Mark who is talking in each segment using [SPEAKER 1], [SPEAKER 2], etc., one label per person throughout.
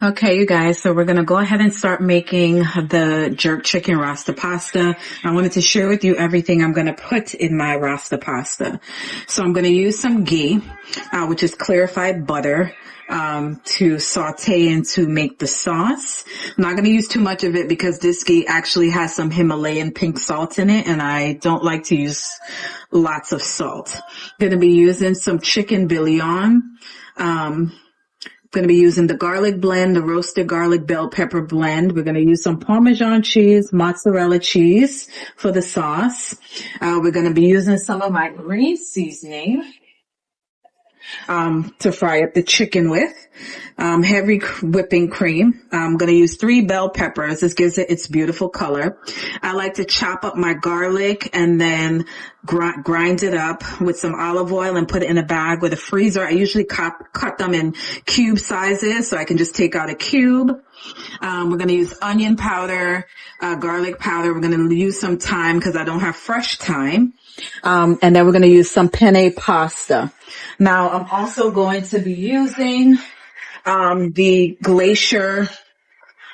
[SPEAKER 1] Okay, you guys, so we're going to go ahead and start making the jerk chicken Rasta pasta. I wanted to share with you everything I'm going to put in my Rasta pasta. So I'm going to use some ghee, which is clarified butter, to saute and to make the sauce. I'm not going to use too much of it because this ghee actually has some Himalayan pink salt in it, and I don't like to use lots of salt. I'm going to be using some chicken bouillon. Going to be using the garlic blend, the roasted garlic bell pepper blend. We're going to use some Parmesan cheese, mozzarella cheese for the sauce. We're going to be using some of my green seasoning to fry up the chicken with. Heavy whipping cream. I'm going to use 3 bell peppers. This gives it its beautiful color. I like to chop up my garlic and then grind it up with some olive oil and put it in a bag with a freezer. I usually cut them in cube sizes so I can just take out a cube. We're going to use onion powder, garlic powder. We're going to use some thyme because I don't have fresh thyme. And then we're going to use some penne pasta. Now I'm also going to be using the glacier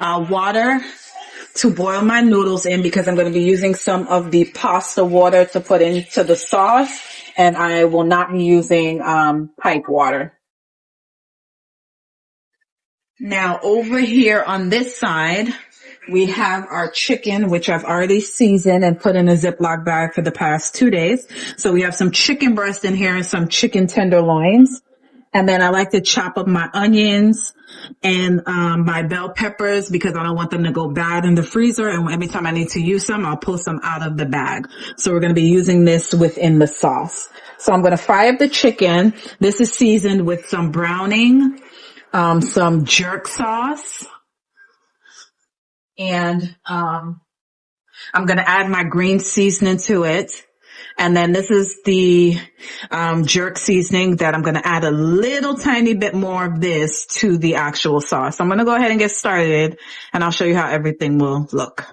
[SPEAKER 1] water to boil my noodles in because I'm going to be using some of the pasta water to put into the sauce, and I will not be using pipe water. Now over here on this side, we have our chicken, which I've already seasoned and put in a Ziploc bag for the past 2 days. So we have some chicken breast in here and some chicken tenderloins. And then I like to chop up my onions and my bell peppers because I don't want them to go bad in the freezer. And every time I need to use some, I'll pull some out of the bag. So we're going to be using this within the sauce. So I'm going to fry up the chicken. This is seasoned with some browning, some jerk sauce, and I'm going to add my green seasoning to it. And then this is the jerk seasoning that I'm going to add a little tiny bit more of this to the actual sauce. I'm going to go ahead and get started, and I'll show you how everything will look.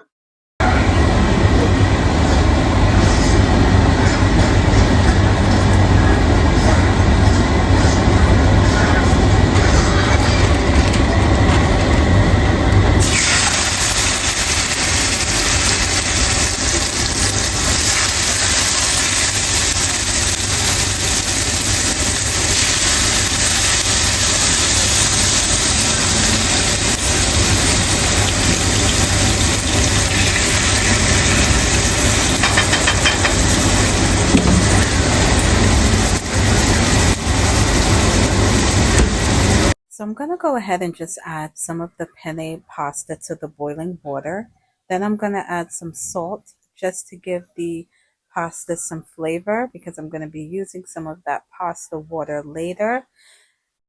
[SPEAKER 2] So I'm going to go ahead and just add some of the penne pasta to the boiling water. Then I'm going to add some salt just to give the pasta some flavor because I'm going to be using some of that pasta water later.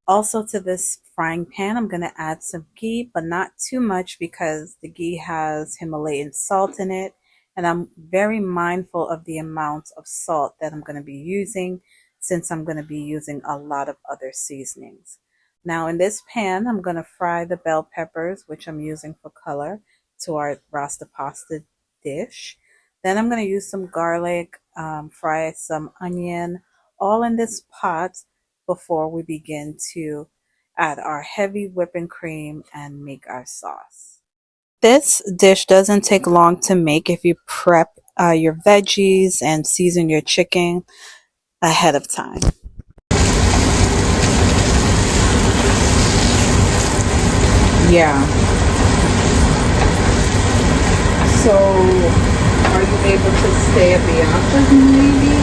[SPEAKER 2] Also to this frying pan, I'm going to add some ghee, but not too much because the ghee has Himalayan salt in it. And I'm very mindful of the amount of salt that I'm going to be using since I'm going to be using a lot of other seasonings. Now in this pan, I'm going to fry the bell peppers, which I'm using for color, to our Rasta pasta dish. Then I'm going to use some garlic, fry some onion, all in this pot before we begin to add our heavy whipping cream and make our sauce. This dish doesn't take long to make if you prep your veggies and season your chicken ahead of time.
[SPEAKER 1] Yeah. So, are you able to stay at the office maybe?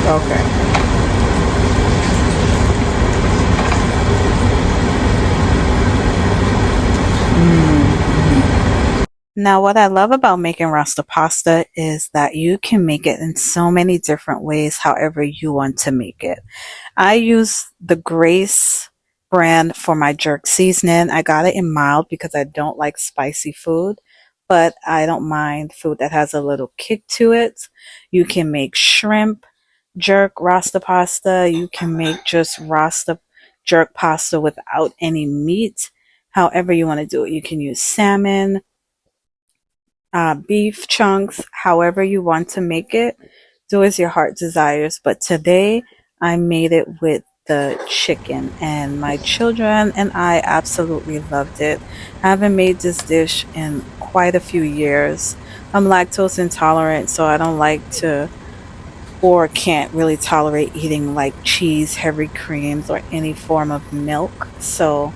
[SPEAKER 1] Okay.
[SPEAKER 2] Now, what I love about making Rasta pasta is that you can make it in so many different ways, however you want to make it. I use the Grace brand for my jerk seasoning. I got it in mild because I don't like spicy food, but I don't mind food that has a little kick to it. You can make shrimp jerk Rasta pasta. You can make just Rasta jerk pasta without any meat. However you want to do it. You can use salmon, beef chunks, however you want to make it. Do as your heart desires. But today I made it with the chicken, and my children and I absolutely loved it. I haven't made this dish in quite a few years. I'm lactose intolerant, so I don't like to or can't really tolerate eating like cheese, heavy creams, or any form of milk. So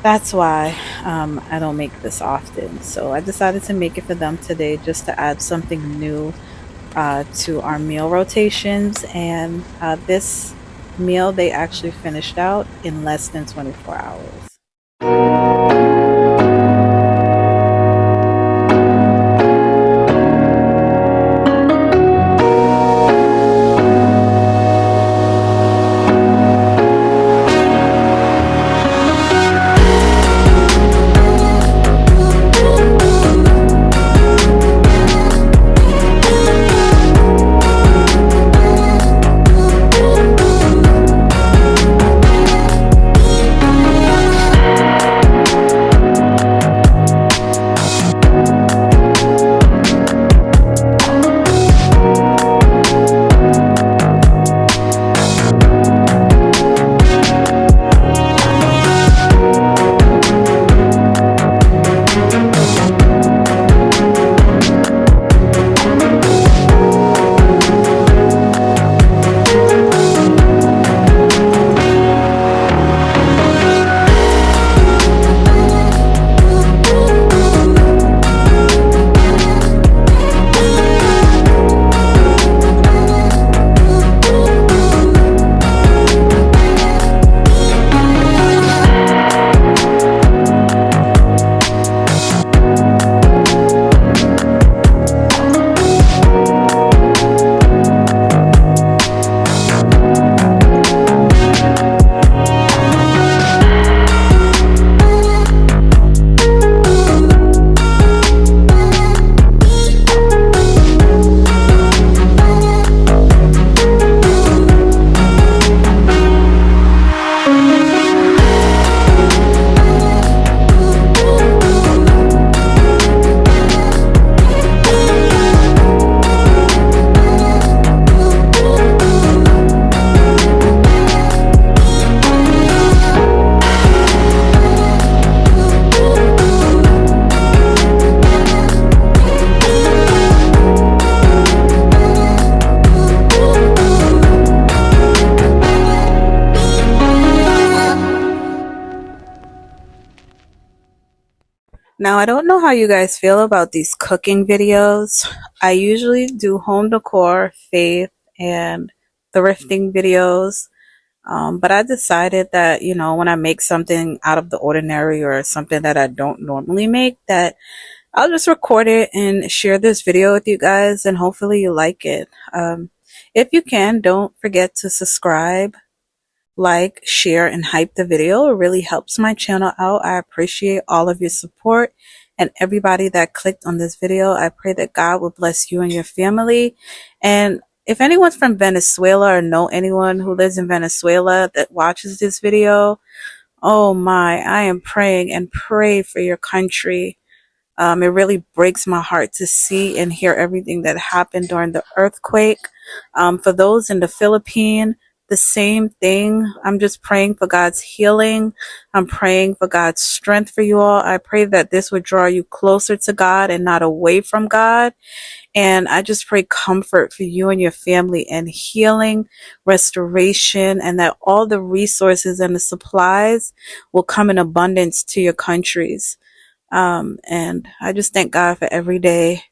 [SPEAKER 2] that's why I don't make this often. So I decided to make it for them today just to add something new to our meal rotations. And this meal they actually finished out in less than 24 hours. Now, I don't know how you guys feel about these cooking videos. I usually do home decor, faith, and thrifting videos. But I decided that, when I make something out of the ordinary or something that I don't normally make, that I'll just record it and share this video with you guys, and hopefully you like it. If you can, don't forget to subscribe, like, share, and hype the video. It really helps my channel out. I appreciate all of your support and everybody that clicked on this video. I pray that God will bless you and your family. And if anyone's from Venezuela or know anyone who lives in Venezuela that watches this video, oh my, I am praying and pray for your country. It really breaks my heart to see and hear everything that happened during the earthquake. For those in the Philippines, the same thing. I'm just praying for God's healing. I'm praying for God's strength for you all. I pray that this would draw you closer to God and not away from God. And I just pray comfort for you and your family and healing, restoration, and that all the resources and the supplies will come in abundance to your countries. And I just thank God for every day.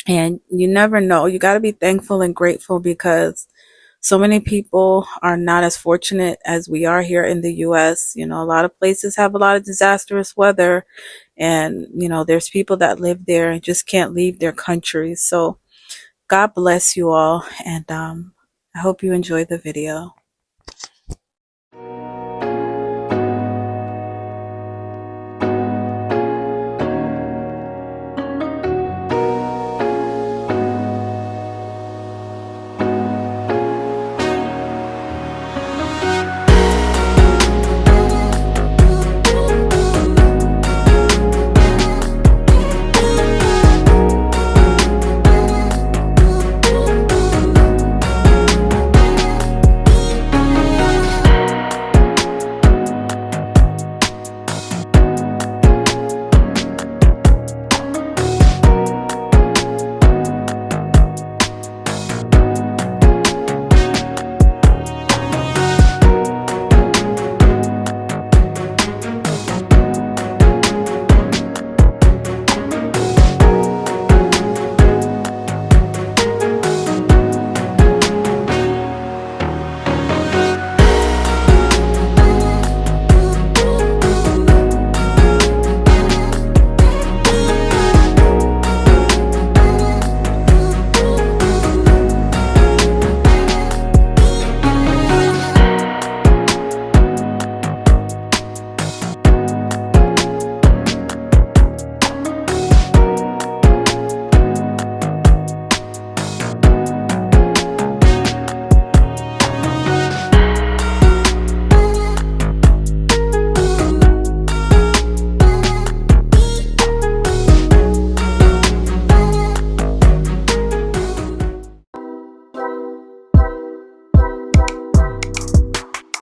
[SPEAKER 2] And you never know. You got to be thankful and grateful because so many people are not as fortunate as we are here in the US. A lot of places have a lot of disastrous weather, and, there's people that live there and just can't leave their countries. So God bless you all. And I hope you enjoyed the video.